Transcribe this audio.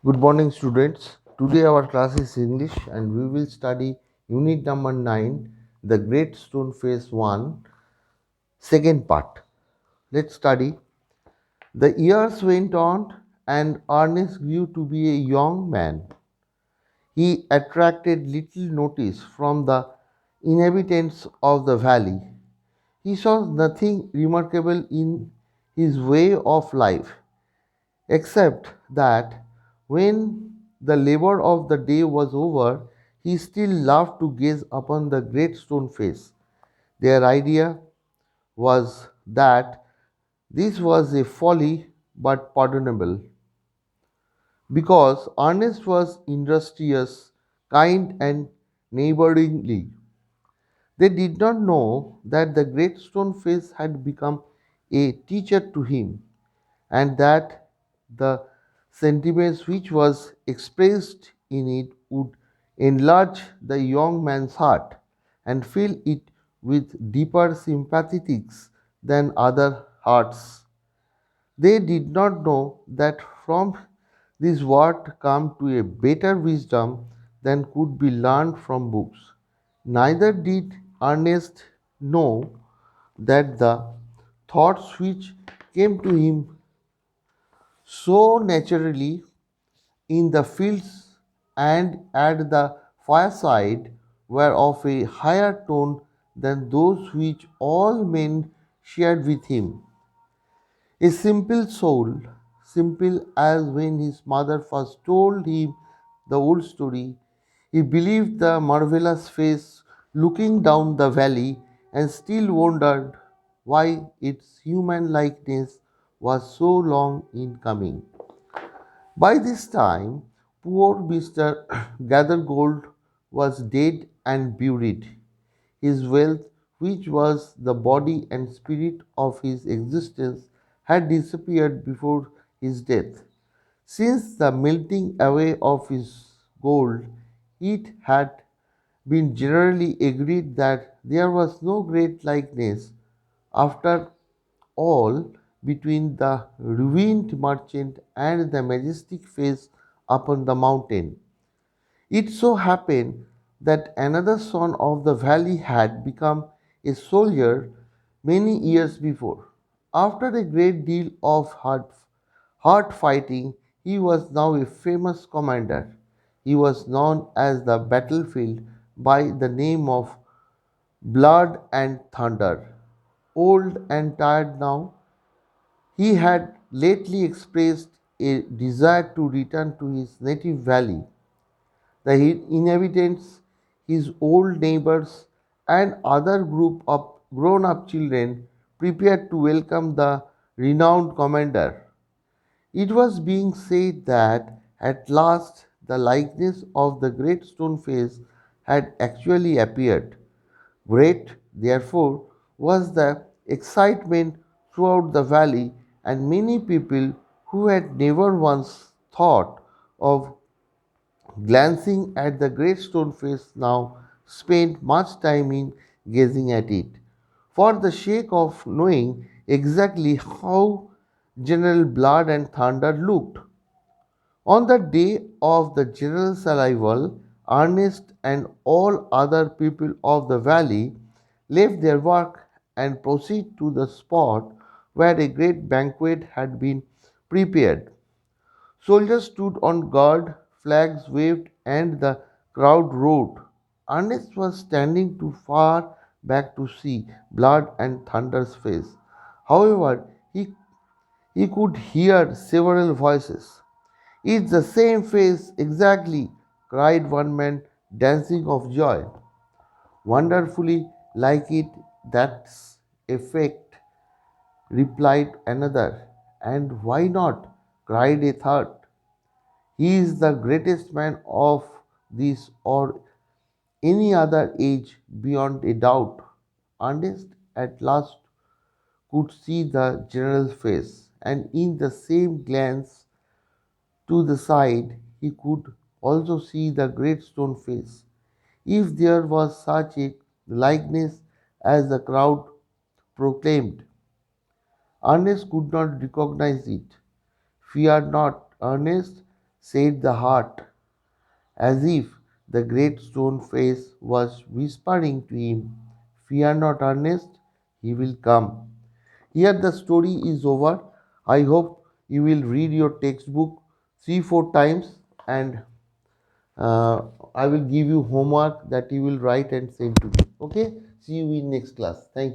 Good morning, students. Today our class is English and we will study unit number 9, the Great Stone Face 1, second part. Let's study. The years went on and Ernest grew to be a young man. He attracted little notice from the inhabitants of the valley. He saw nothing remarkable in his way of life except that when the labor of the day was over, he still loved to gaze upon the great stone face. Their idea was that this was a folly but pardonable, because Ernest was industrious, kind, and neighborly. They did not know that the great stone face had become a teacher to him, and that the sentiments which was expressed in it would enlarge the young man's heart and fill it with deeper sympathies than other hearts. They did not know that from this word come to a better wisdom than could be learned from books. Neither did Ernest know that the thoughts which came to him so naturally in the fields and at the fireside were of a higher tone than those which all men shared with him. A simple soul, simple as when his mother first told him the old story, he believed the marvelous face looking down the valley and still wondered why its human likeness was so long in coming. By this time, poor Mr. Gathergold was dead and buried. His wealth, which was the body and spirit of his existence, had disappeared before his death. Since the melting away of his gold, it had been generally agreed that there was no great likeness, after all, between the ruined merchant and the majestic face upon the mountain. It so happened that another son of the valley had become a soldier many years before. After a great deal of hard fighting, he was now a famous commander. He was known as the battlefield by the name of Blood and Thunder. Old and tired now, he had lately expressed a desire to return to his native valley. The inhabitants, his old neighbors, and other group of grown up children prepared to welcome the renowned commander. It was being said that at last the likeness of the great stone face had actually appeared. Great, therefore, was the excitement throughout the valley, and many people who had never once thought of glancing at the great stone face now spent much time in gazing at it, for the sake of knowing exactly how General Blood and Thunder looked. On the day of the general's arrival, Ernest and all other people of the valley left their work and proceeded to the spot where a great banquet had been prepared. Soldiers stood on guard, flags waved, and the crowd roared. Ernest was standing too far back to see Blood and Thunder's face. However, he could hear several voices. "It's the same face exactly," cried one man, dancing of joy. "Wonderfully like it, that's effect," replied another. "And why not?" cried a third. "He is the greatest man of this or any other age beyond a doubt." Ernest at last could see the general's face, and in the same glance to the side he could also see the great stone face. If there was such a likeness as the crowd proclaimed, Ernest could not recognize it. "Fear not, Ernest," said the heart, as if the great stone face was whispering to him, "Fear not, Ernest, he will come." Here the story is over. I hope you will read your textbook 3 4 times, and uh, I will give you homework that you will write and send to me. Okay? See you in next class. Thank you.